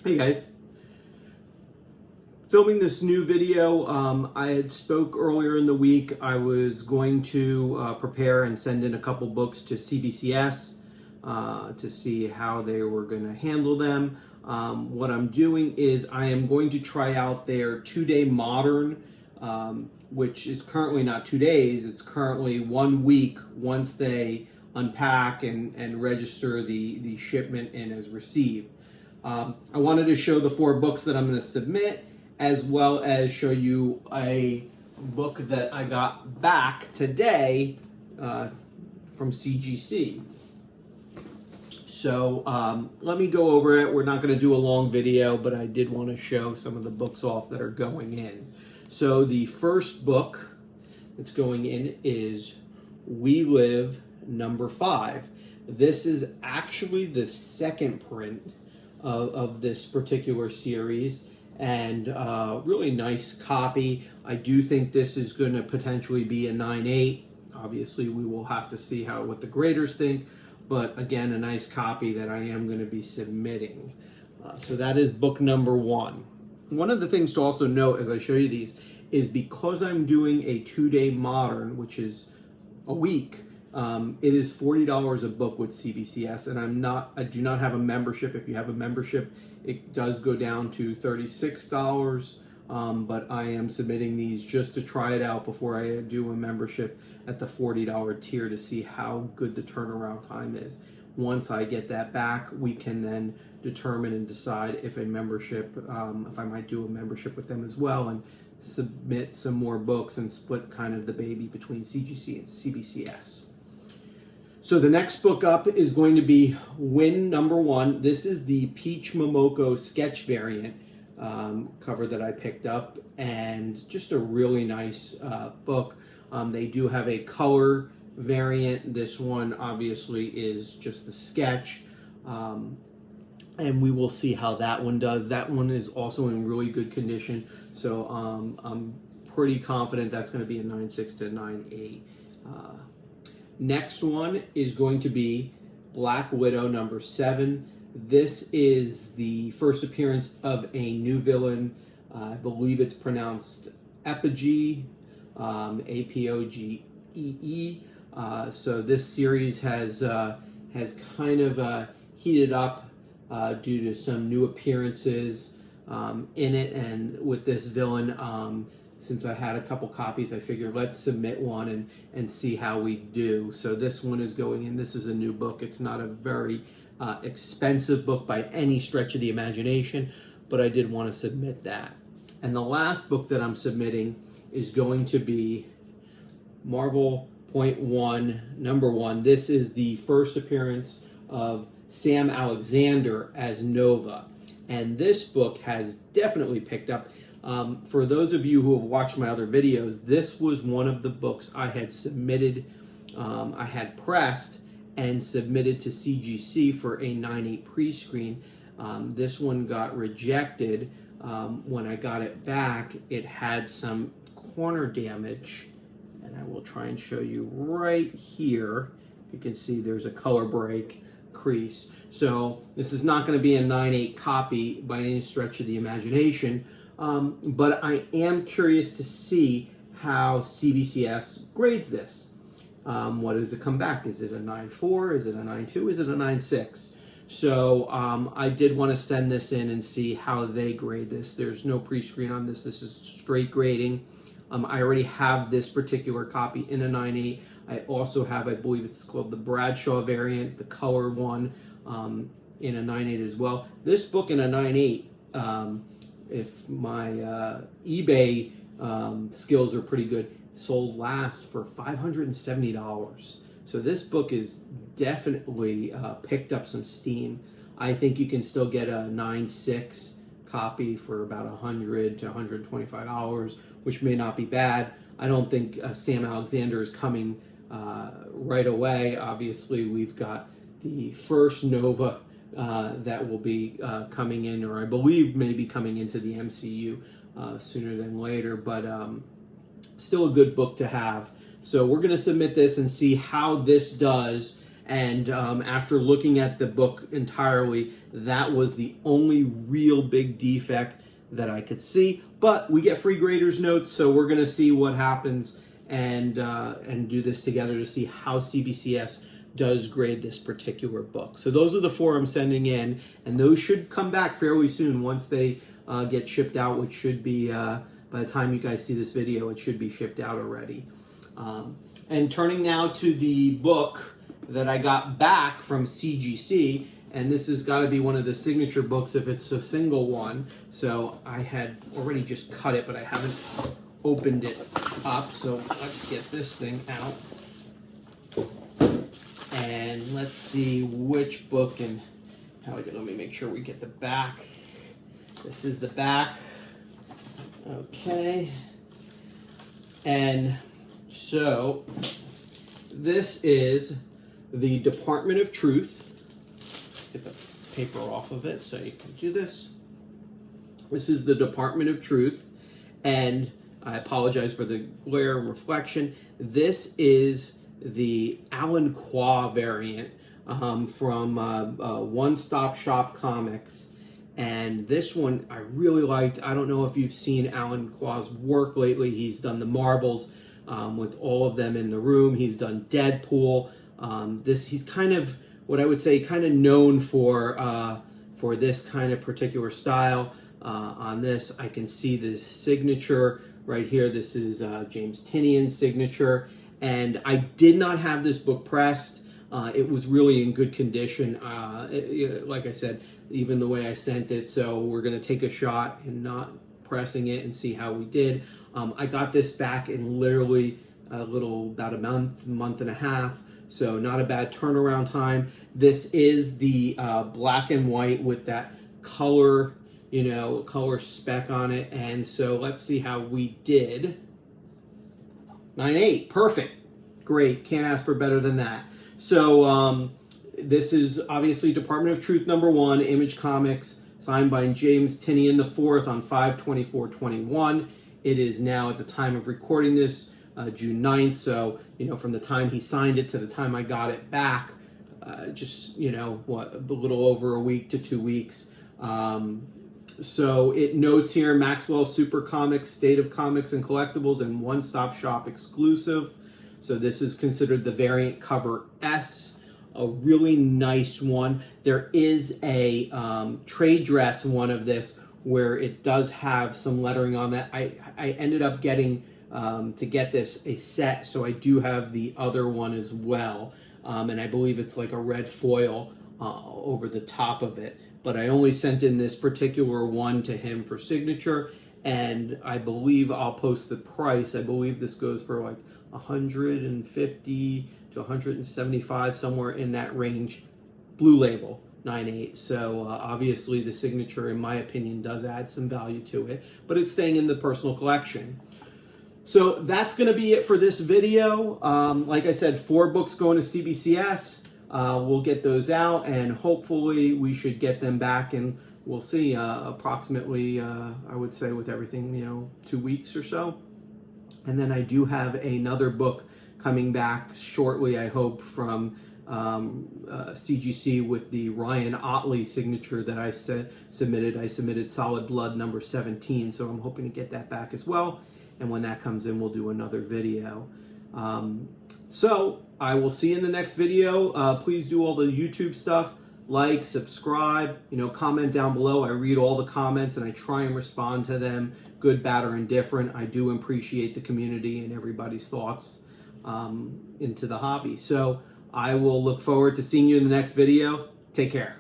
Hey guys, filming this new video. I had spoke earlier in the week. I was going to prepare and send in a couple books to CBCS to see how they were going to handle them. What I'm doing is I am going to try out their 2-day modern, which is currently not 2 days. It's currently 1 week once they unpack and register the shipment in as received. I wanted to show the 4 books that I'm going to submit, as well as show you a book that I got back today from CGC. So let me go over it. We're not going to do a long video, but I did want to show some of the books off that are going in. So the first book that's going in is We Live #5. This is actually the second print of this particular series, and really nice copy. I do think this is going to potentially be a 9.8. Obviously, we will have to see what the graders think, but again, a nice copy that I am going to be submitting. So that is book number 1. One of the things to also note as I show you these is because I'm doing a 2-day modern, which is a week, it is $40 a book with CBCS, and I do not have a membership. If you have a membership, it does go down to $36, but I am submitting these just to try it out before I do a membership at the $40 tier to see how good the turnaround time is. Once I get that back, we can then determine and decide if a membership, if I might do a membership with them as well and submit some more books and split kind of the baby between CGC and CBCS. So the next book up is going to be Win #1. This is the Peach Momoko sketch variant cover that I picked up, and just a really nice book. They do have a color variant. This one obviously is just the sketch, and we will see how that one does. That one is also in really good condition, so I'm pretty confident that's going to be a 9.6 to 9.8. Next one is going to be Black Widow #7. This is the first appearance of a new villain. I believe it's pronounced Apogee, Apogee. So this series has kind of heated up due to some new appearances in it, and with this villain. Since I had a couple copies, I figured let's submit one and see how we do. So this one is going in. This is a new book. It's not a very expensive book by any stretch of the imagination, but I did want to submit that. And the last book that I'm submitting is going to be Marvel .1 #1. This is the first appearance of Sam Alexander as Nova. And this book has definitely picked up. For those of you who have watched my other videos, this was one of the books I had submitted, I had pressed and submitted to CGC for a 9.8 pre-screen. This one got rejected. When I got it back, it had some corner damage, and I will try and show you right here. You can see there's a color break crease. So this is not going to be a 9.8 copy by any stretch of the imagination. But I am curious to see how CBCS grades this. What does it come back? Is it a 9.4? Is it a 9.2? Is it a 9.6? So I did want to send this in and see how they grade this. There's no pre-screen on this. This is straight grading. I already have this particular copy in a 9.8. I also have, I believe it's called the Bradshaw variant, the color one, in a 9.8 as well. This book in a 9.8, if my eBay skills are pretty good, sold last for $570. So this book is definitely picked up some steam. I think you can still get a 9.6 copy for about $100 to $125, which may not be bad. I don't think Sam Alexander is coming right away. Obviously, we've got the first Nova that will be coming in, or I believe maybe coming into the MCU sooner than later, but still a good book to have. So we're going to submit this and see how this does And after looking at the book entirely, that was the only real big defect that I could see. But we get free grader's notes, so we're going to see what happens and do this together to see how CBCS does grade this particular book. So those are the 4 I'm sending in, and those should come back fairly soon once they get shipped out, which should be, by the time you guys see this video, it should be shipped out already. And turning now to the book that I got back from CGC, and this has got to be one of the signature books if it's a single one. So I had already just cut it, but I haven't opened it up. So let's get this thing out. And let's see which book and how let me make sure we get the back. This is the back. Okay. And so this is the Department of Truth. Get the paper off of it so you can do this. This is the Department of Truth, and I apologize for the glare and reflection. This is the Alan Qua variant from One Stop Shop Comics, and this one I really liked. I don't know if you've seen Alan Qua's work lately. He's done the Marvels with all of them in the room. He's done Deadpool. He's kind of what I would say kind of known for this kind of particular style. On this, I can see the signature right here. This is James Tinian's signature, and I did not have this book pressed. It was really in good condition. Like I said, even the way I sent it. So we're going to take a shot and not pressing it and see how we did. I got this back in literally about a month and a half. So not a bad turnaround time. This is the black and white with that color, color speck on it. And so let's see how we did. 9.8, perfect. Great, can't ask for better than that. So this is obviously Department of Truth #1, Image Comics, signed by James Tinian IV on 5/24/21. It is now, at the time of recording this, June 9th. So, from the time he signed it to the time I got it back, just, a little over a week to 2 weeks. So it notes here, Maxwell Super Comics, State of Comics and Collectibles, and One Stop Shop exclusive. So this is considered the variant cover S, a really nice one. There is a trade dress one of this where it does have some lettering on that. I ended up getting, to get this, a set, so I do have the other one as well. And I believe it's like a red foil over the top of it. But I only sent in this particular one to him for signature, and I believe I'll post the price. I believe this goes for like $150 to $175, somewhere in that range. Blue label, 9.8. So obviously the signature, in my opinion, does add some value to it, but it's staying in the personal collection. So that's going to be it for this video. Like I said, 4 books going to CBCS. We'll get those out, and hopefully we should get them back, and we'll see, approximately, I would say with everything, 2 weeks or so. And then I do have another book coming back shortly, I hope, from CGC with the Ryan Otley signature that I submitted. I submitted Solid Blood number 17, so I'm hoping to get that back as well. And when that comes in, we'll do another video. So I will see you in the next video. Please do all the YouTube stuff. Like, subscribe, comment down below. I read all the comments and I try and respond to them, good, bad, or indifferent. I do appreciate the community and everybody's thoughts into the hobby. So I will look forward to seeing you in the next video. Take care.